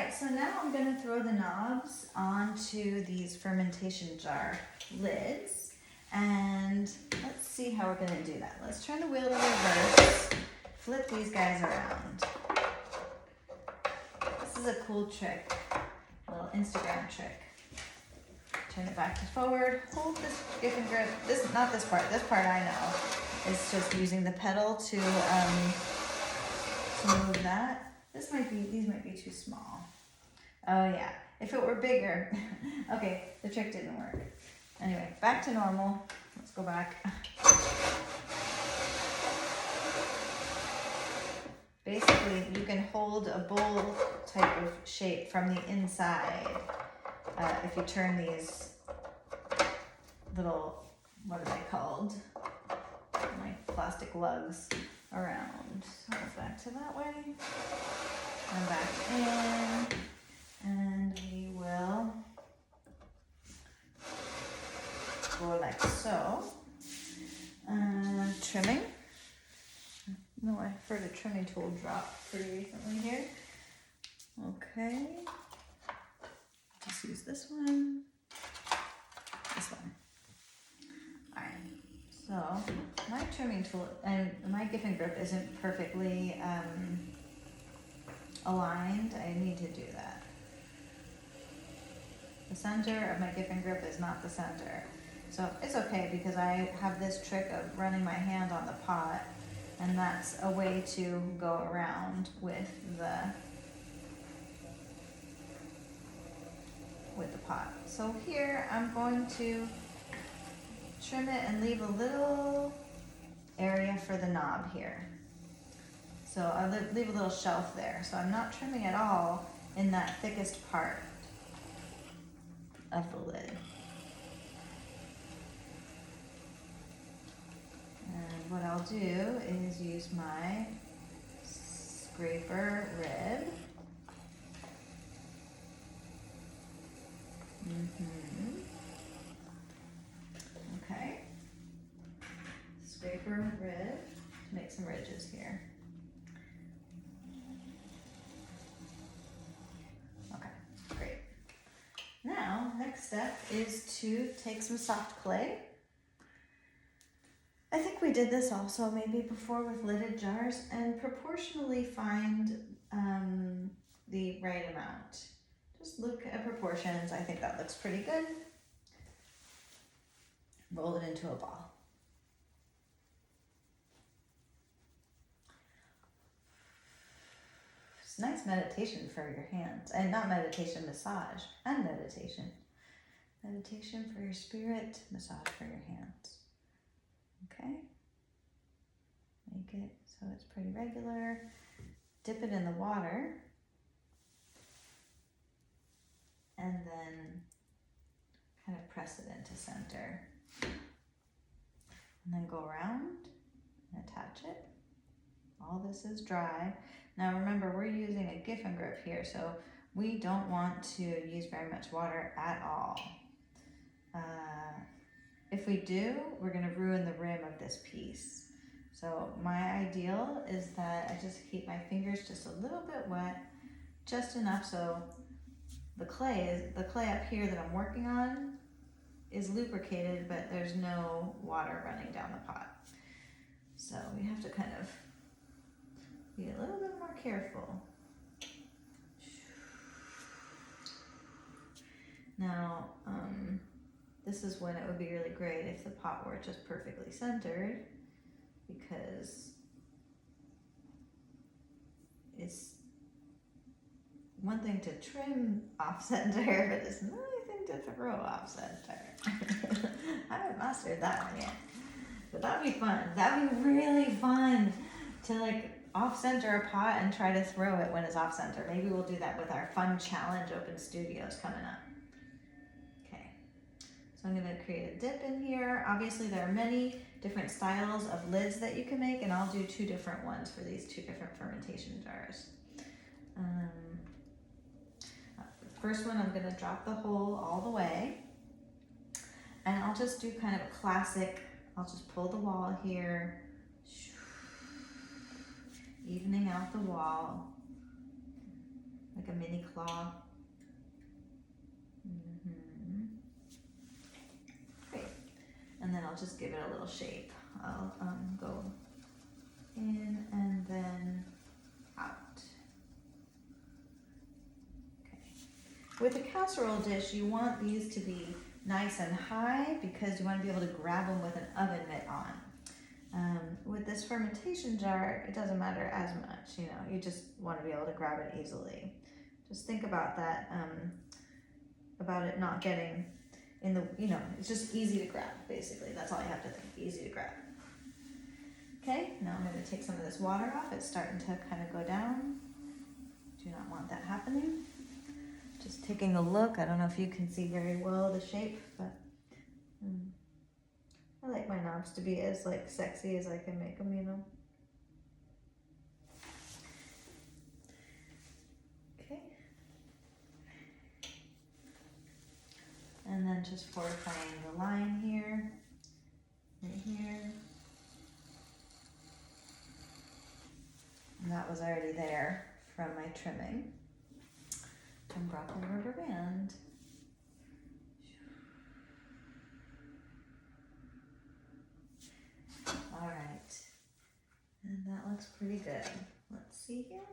right, so now I'm gonna throw the knobs onto these fermentation jar lids, and let's see how we're gonna do that. Let's turn the wheel to reverse, flip these guys around. This is a cool trick, a little Instagram trick. Turn it back to forward, hold this grip and grip, not this part I know. It's just using the pedal to move that. These might be too small. Oh yeah, if it were bigger. Okay, the trick didn't work. Anyway, back to normal. Let's go back. Basically, you can hold a bowl type of shape from the inside if you turn these little, what are they called? Like plastic lugs around. So back to that way. And back in. And we will go like so. Trimming. No, I heard a trimming tool drop pretty recently here. Okay. Just use this one. This one. Alright. So my trimming tool and my gift and grip isn't perfectly aligned. I need to do that. The center of my gift and grip is not the center. So it's okay because I have this trick of running my hand on the pot, and that's a way to go around with the pot. So here I'm going to trim it and leave a little area for the knob here. So I'll leave a little shelf there. So I'm not trimming at all in that thickest part of the lid. And what I'll do is use my scraper rib. Okay. Scraper rib to make some ridges here. Okay, great. Now, next step is to take some soft clay. I think we did this also maybe before with lidded jars, and proportionally find the right amount. Just look at proportions. I think that looks pretty good. Roll it into a ball. It's nice meditation for your hands, and not meditation, massage, and meditation. Meditation for your spirit, massage for your hands. Okay, make it so it's pretty regular. Dip it in the water, and then kind of press it into center. And then go around and attach it. All this is dry. Now remember, we're using a gift and grip here, so we don't want to use very much water at all. If we do, we're gonna ruin the rim of this piece. So my ideal is that I just keep my fingers just a little bit wet, just enough so the clay up here that I'm working on is lubricated, but there's no water running down the pot. So we have to kind of be a little bit more careful. Now, this is when it would be really great if the pot were just perfectly centered, because it's one thing to trim off center, but it's another thing to throw off center. I haven't mastered that one yet, but that'd be fun. That'd be really fun to like off center a pot and try to throw it when it's off center. Maybe we'll do that with our fun challenge open studios coming up. So I'm going to create a dip in here. Obviously there are many different styles of lids that you can make, and I'll do two different ones for these two different fermentation jars. First one, I'm going to drop the hole all the way, and I'll just do kind of a classic, I'll just pull the wall here, evening out the wall, like a mini claw. Great. And then I'll just give it a little shape. I'll go in and then out. Okay. With a casserole dish, you want these to be nice and high because you want to be able to grab them with an oven mitt on. With this fermentation jar, it doesn't matter as much, you know, you just want to be able to grab it easily. Just think about that, about it not getting in the, you know, it's just easy to grab, basically. That's all you have to think, easy to grab. Okay, now I'm going to take some of this water off. It's starting to kind of go down. Do not want that happening. Just taking a look. I don't know if you can see very well the shape, but I like my knobs to be as like sexy as I can make them, you know. Okay. And then just fortifying the line here, right here. And that was already there from my trimming from broccoli rubber band. All right, and that looks pretty good. Let's see here.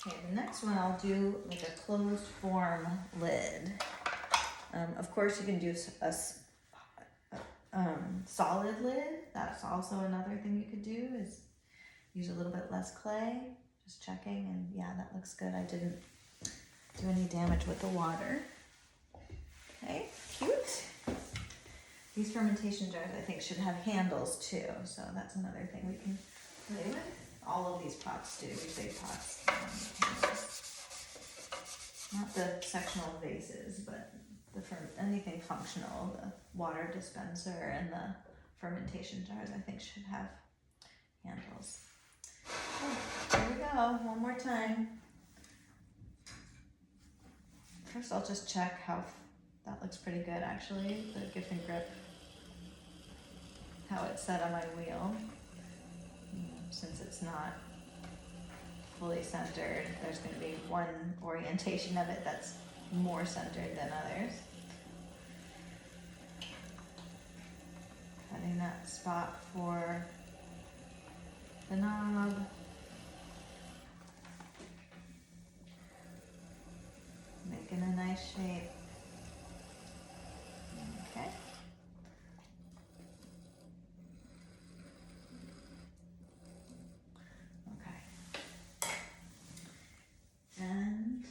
Okay, the next one I'll do like a closed form lid. Of course you can do a solid lid. That's also another thing you could do, is use a little bit less clay. Just checking, and yeah, that looks good. I didn't do any damage with the water. Okay, cute. These fermentation jars, I think, should have handles too, so that's another thing we can play with. All of these pots do, these big pots. Not the sectional vases, but anything functional. The water dispenser and the fermentation jars, I think, should have handles. Okay, here we go, one more time. First I'll just check how, that looks pretty good actually, the gift and grip, how it's set on my wheel. Since it's not fully centered, there's going to be one orientation of it that's more centered than others. Cutting that spot for the knob. Making a nice shape. Okay. Okay. And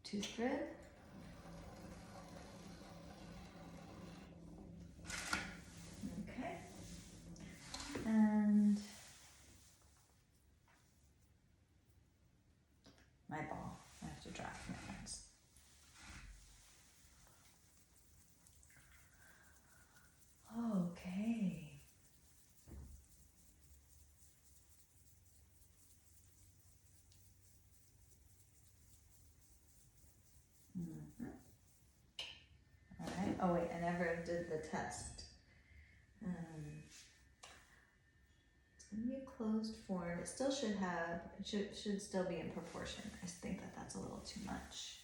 tooth grid. Okay. And my ball. I have to drop my hands. Okay. All right. Oh wait, I never did the test. It's gonna be a closed form. It still should have. It should still be in proportion. I just think that that's a little too much.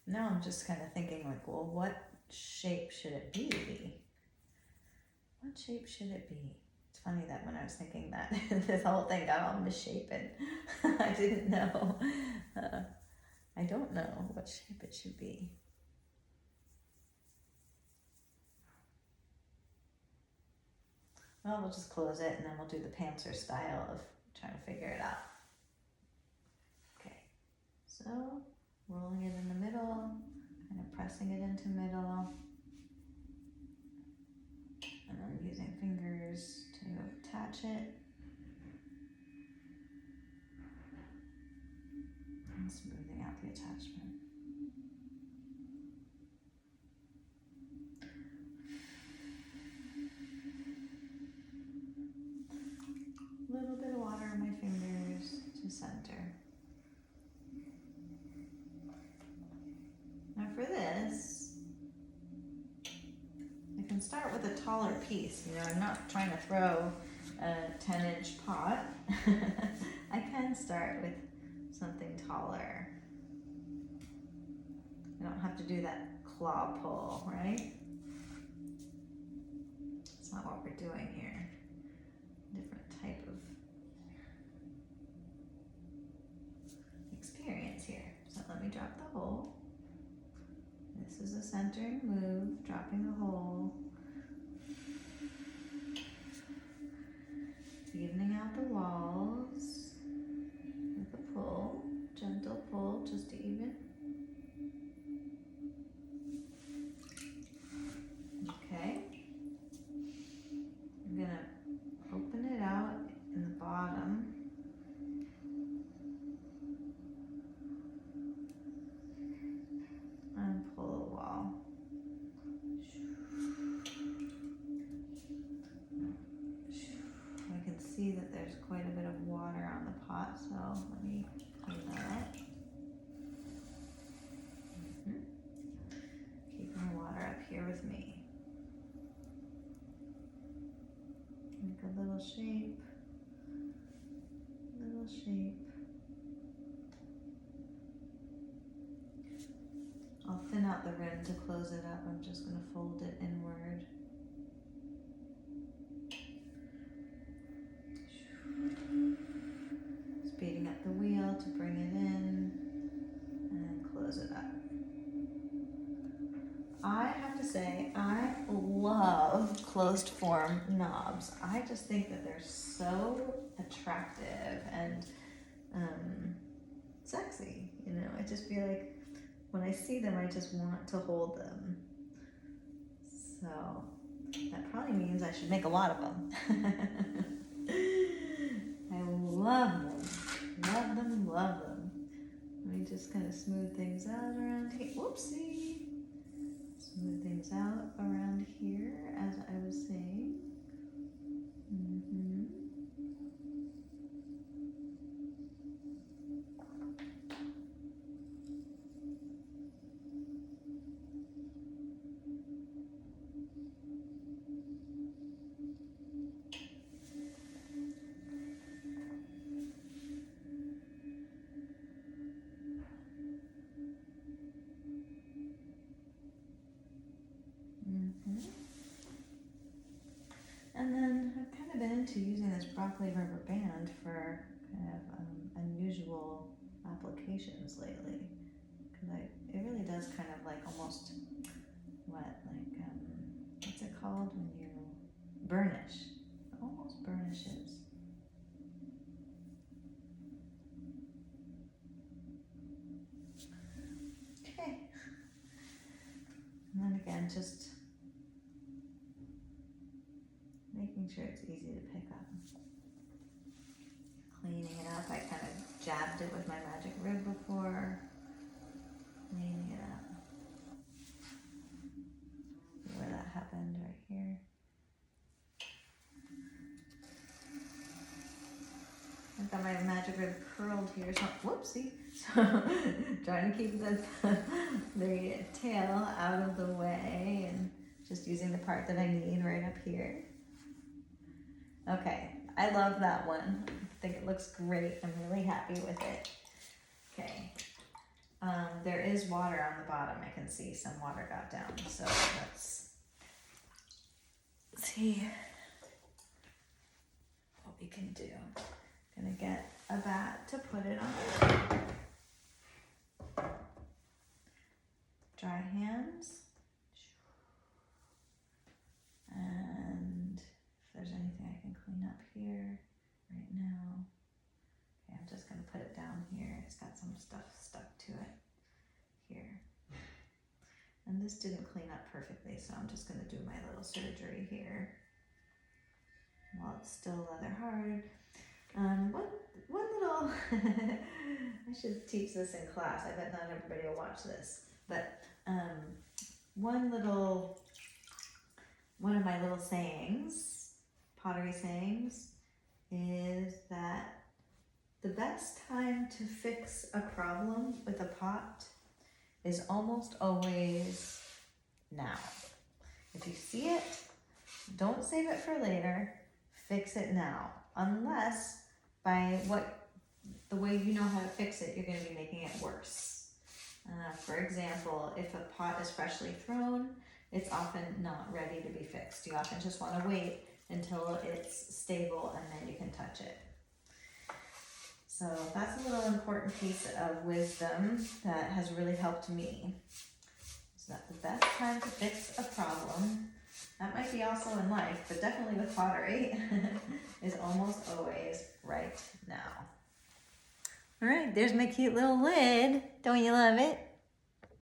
Now I'm just kind of thinking like, well, what shape should it be? What shape should it be? It's funny that when I was thinking that, this whole thing got all misshapen. I didn't know. I don't know what shape it should be. Well, we'll just close it and then we'll do the pantser style of trying to figure it out. Okay, so rolling it in the middle, kind of pressing it into middle, and then using fingers to attach it, and smoothing out the attachment. A little bit of water on my fingers to center. Now for this, can start with a taller piece. You know, I'm not trying to throw a 10-inch pot. I can start with something taller. I don't have to do that claw pull, right? That's not what we're doing here. Different type of experience here. So let me drop the hole. This is a centering move, dropping the hole. Evening out the walls with a pull, gentle pull, just to even. Okay. I'm gonna open it out in the bottom. And pull the wall. I can see that there's quite a bit of water on the pot, so let me clean that up. Keeping the water up here with me. Make a little shape. Little shape. I'll thin out the rim to close it up. I'm just going to fold it inward. Speeding up the wheel to bring it in and close it up. I have to say, I love closed form knobs. I just think that they're so attractive and sexy. You know, I just feel like when I see them, I just want to hold them. So that probably means I should make a lot of them. I love them. Love them, love them. Let me just kind of smooth things out around here. Whoopsie. Smooth things out around here, as I was saying. And then I've kind of been into using this broccoli rubber band for kind of unusual applications lately. Because it really does kind of like almost, what's it called when you burnish? It almost burnishes. Okay. And then again, just making sure it's easy to pick up. Cleaning it up. I kind of jabbed it with my magic rib before. Cleaning it up. See where that happened, right here. I've got my magic rib curled here, so whoopsie. So trying to keep the tail out of the way and just using the part that I need right up here. Okay, I love that one. I think it looks great. I'm really happy with it. Okay, there is water on the bottom. I can see some water got down. So let's see what we can do. Gonna get a bat to put it on. Dry hands. And if there's anything I can clean up here right now. Okay, I'm just gonna put it down here. It's got some stuff stuck to it here. And this didn't clean up perfectly, so I'm just gonna do my little surgery here while it's still leather hard. One little, I should teach this in class. I bet not everybody will watch this, but one of my little sayings, pottery sayings, is that the best time to fix a problem with a pot is almost always now. If you see it, don't save it for later, fix it now. Unless by the way you know how to fix it, you're gonna be making it worse. For example, if a pot is freshly thrown, it's often not ready to be fixed. You often just wanna wait until it's stable and then you can touch it. So that's a little important piece of wisdom that has really helped me. It's not the best time to fix a problem. That might be also in life, but definitely with pottery, is almost always right now. All right, there's my cute little lid. Don't you love it?